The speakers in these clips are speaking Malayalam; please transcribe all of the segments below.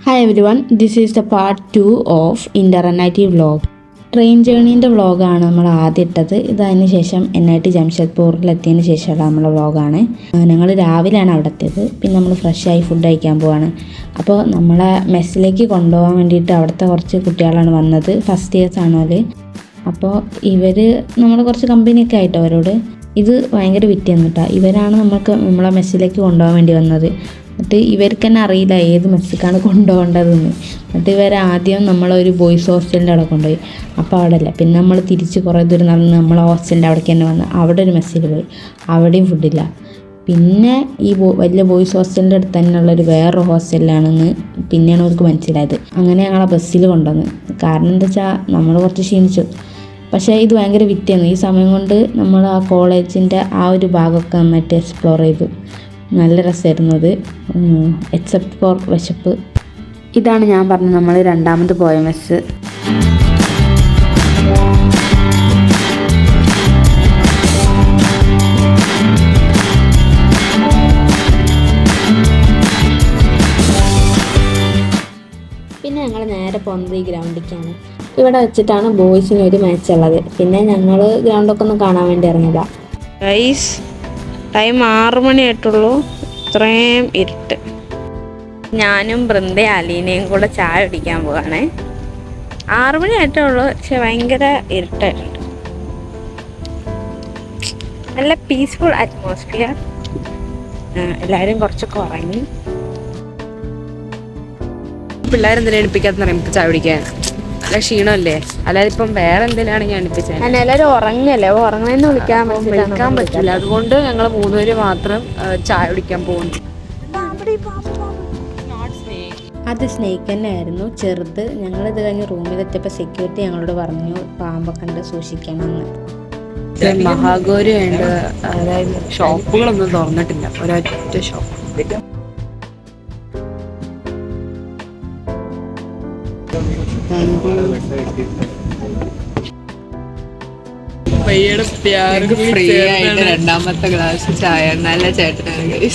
Hi everyone, this is the part 2 of NIT vlog. Train ജേണീൻ്റെ വ്ളോഗാണ് നമ്മൾ ആദ്യം ഇട്ടത്. ഇതതിന് ശേഷം NIT ജംഷഡ്പൂരിലെത്തിയതിന് ശേഷമുള്ള നമ്മളെ വ്ളോഗാണ്. ഞങ്ങൾ രാവിലെയാണ് അവിടെ എത്തിയത്. പിന്നെ നമ്മൾ ഫ്രഷായി ഫുഡ് കഴിക്കാൻ പോവാണ്. അപ്പോൾ നമ്മളെ മെസ്സിലേക്ക് കൊണ്ടുപോകാൻ വേണ്ടിയിട്ട് അവിടുത്തെ കുറച്ച് കുട്ടികളാണ് വന്നത്. ഫസ്റ്റ് ഇയേഴ്സ് ആണ് അവർ. അപ്പോൾ ഇവർ നമ്മൾ കുറച്ച് കമ്പനിയൊക്കെ ആയിട്ട് അവരോട് ഇത് ഭയങ്കര വിറ്റിയെന്ന് കേട്ടോ. ഇവരാണ് നമ്മളെ മെസ്സിലേക്ക് കൊണ്ടുപോകാൻ വേണ്ടി വന്നത്. എന്നിട്ട് ഇവർക്ക് തന്നെ അറിയില്ല ഏത് മെസ്സിക്കാണ് കൊണ്ടുപോകേണ്ടതെന്ന്. എന്നിട്ട് ഇവരാദ്യം നമ്മളൊരു ബോയ്സ് ഹോസ്റ്റലിൻ്റെ അവിടെ കൊണ്ടുപോയി. അപ്പോൾ അവിടെ അല്ല, പിന്നെ നമ്മൾ തിരിച്ച് കുറേ ദൂരം നടന്ന് നമ്മളെ ഹോസ്റ്റലിൻ്റെ അവിടേക്ക് തന്നെ വന്ന് അവിടെ ഒരു മെസ്സിൽ പോയി. അവിടെയും ഫുഡില്ല. പിന്നെ ഈ വലിയ ബോയ്സ് ഹോസ്റ്റലിൻ്റെ അടുത്ത് തന്നെയുള്ളൊരു വേറൊരു ഹോസ്റ്റലിലാണെന്ന് പിന്നെയാണ് അവർക്ക് മനസ്സിലായത്. അങ്ങനെ ഞങ്ങളെ ബസ്സിൽ കൊണ്ടുവന്ന്. കാരണം എന്താ വെച്ചാൽ നമ്മൾ കുറച്ച് ക്ഷീണിച്ചു. പക്ഷേ ഇത് ഭയങ്കര വിറ്റായിരുന്നു. ഈ സമയം കൊണ്ട് നമ്മൾ ആ കോളേജിൻ്റെ ആ ഒരു ഭാഗമൊക്കെ നന്നായിട്ട് എക്സ്പ്ലോർ ചെയ്തു. നല്ല രസമായിരുന്നു അത്, എക്സെപ്റ്റ് ഫോർ വിശപ്പ്. ഇതാണ് ഞാൻ പറഞ്ഞത് നമ്മൾ രണ്ടാമത് പോയ മെസ്സ്. പിന്നെ ഞങ്ങൾ നേരെ പോകുന്നത് ഈ ഗ്രൗണ്ടിലേക്കാണ്. ഇവിടെ വെച്ചിട്ടാണ് ബോയ്സിന് ഒരു മാച്ച് ഉള്ളത്. പിന്നെ ഞങ്ങൾ ഗ്രൗണ്ടൊക്കെ ഒന്ന് കാണാൻ വേണ്ടി ഇറങ്ങിയതാണ്. ടൈം 6 മണിയായിട്ടുള്ളൂ. ഇത്രയും ഇരുട്ട്. ഞാനും ബൃന്ദയും അലീനയും കൂടെ ചായ കുടിക്കാൻ പോവാണേ. 6 മണിയായിട്ടേ ഉള്ളൂ, പക്ഷെ ഭയങ്കര ഇരുട്ടായിട്ടുണ്ട്. നല്ല പീസ്ഫുൾ അറ്റ്മോസ്ഫിയർ. എല്ലാവരും കുറച്ചൊക്കെ ഉറങ്ങി. പിള്ളേരെന്തിനാ എടുപ്പിക്കാത്ത നമുക്ക് ചായ കുടിക്കാൻ? നല്ല ക്ഷീണമല്ലേ? അല്ലാതെ ഇപ്പം വേറെ എന്തിനാണെങ്കിൽ അടുപ്പിച്ചാൽ എല്ലാവരും ഉറങ്ങല്ലേ, ഉറങ്ങണമെന്ന് വിളിക്കാൻ പറ്റില്ല. അതുകൊണ്ട് ഞങ്ങൾ 3 പേര് മാത്രം ചായ കുടിക്കാൻ പോകുന്നു. അത് സ്നേക്ക് തന്നെ ആയിരുന്നു, ചെറുത്. ഞങ്ങളിത് കഴിഞ്ഞ് റൂമിലെത്തിയപ്പോൾ സെക്യൂരിറ്റി ഞങ്ങളോട് പറഞ്ഞു പാമ്പൊക്കെ ഉണ്ട്, സൂക്ഷിക്കണമെന്ന്. മഹാഗോരി ഉണ്ട്. അതായത് ഷോപ്പുകളൊന്നും തുറന്നിട്ടില്ല, ഒരൊറ്റ ഷോപ്പ്. ഫ്രീ ആയിട്ട് രണ്ടാമത്തെ ഗ്ലാസ് ചായ നല്ല ചേട്ടനാണ്.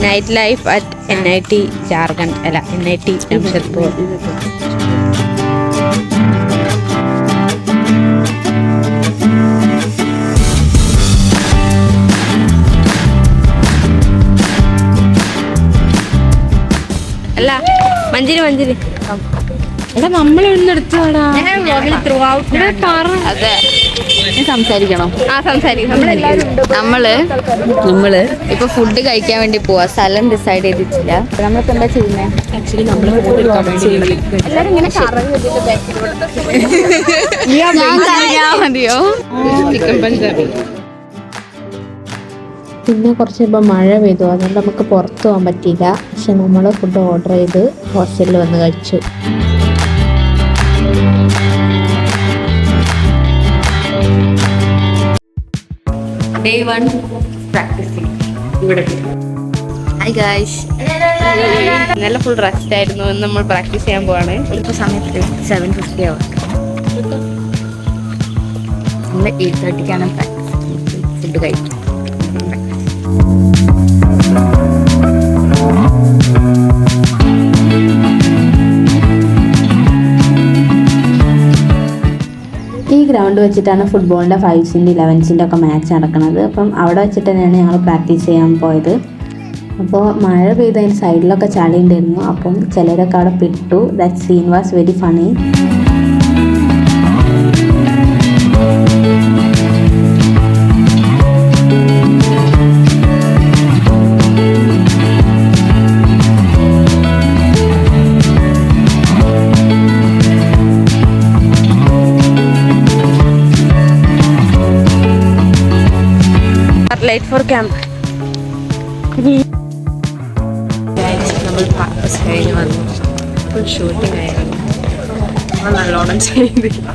Night life at NIT Jharkhand, അല്ല NIT ജംഷഡ്പൂർ. അല്ല മഞ്ചേരി എടാ നമ്മൾ ഇവിടുന്ന് എടുത്തതാടാ. സംസാരിക്കണം. നമ്മള് ഇപ്പൊ ഫുഡ് കഴിക്കാൻ വേണ്ടി പോവാ. സ്ഥലം ഡിസൈഡ് ചെയ്തിട്ടില്ല. നമ്മളിപ്പോ എന്താ ചെയ്യുന്നത്? ആക്ച്വലി നമ്മൾ ഫോൺ എടുക്കാൻ വേണ്ടി മതിയോ? ചിക്കൻ പഞ്ചാബി. പിന്നെ കുറച്ച് ഇപ്പോൾ മഴ പെയ്തു, അതുകൊണ്ട് നമുക്ക് പുറത്ത് പോകാൻ പറ്റിയില്ല. പക്ഷെ നമ്മൾ ഫുഡ് ഓർഡർ ചെയ്ത് ഹോസ്റ്റലിൽ വന്ന് കഴിച്ചു. Day 1 പ്രാക്ടീസിങ് ഇവിടെ. ഹായ് ഗായ്സ്, നല്ല ഫുൾ റെസ്റ്റ് ആയിരുന്നു. ഇന്ന് നമ്മൾ പ്രാക്ടീസ് ചെയ്യാൻ പോവാണ്. ഇപ്പോൾ സമയത്ത് 7:50 ആവും. നമ്മൾ 8:30ക്കാണ് പ്രാക്ടീസ്. ഫുഡ് കഴിക്കും. ഈ ഗ്രൗണ്ട് വെച്ചിട്ടാണ് ഫുട്ബോളിൻ്റെ 5-ൻ്റെ 11-ൻ്റെ ഒക്കെ മാച്ച് നടക്കുന്നത്. അപ്പം അവിടെ വെച്ചിട്ട് തന്നെയാണ് ഞങ്ങൾ പ്രാക്ടീസ് ചെയ്യാൻ പോയത്. അപ്പോൾ മഴ പെയ്തതിന് സൈഡിലൊക്കെ ചളി ഉണ്ടായിരുന്നു. അപ്പം ചിലരൊക്കെ അവിടെ പെട്ടു. That scene was very funny. Late for camp. നമ്മൾ പ്രാക്ടീസ് കഴിഞ്ഞ് വന്നു. ഫുൾ ഷൂട്ടിംഗ് ആയിരുന്നു. നമ്മൾ നല്ലോണം ചെയ്തില്ല.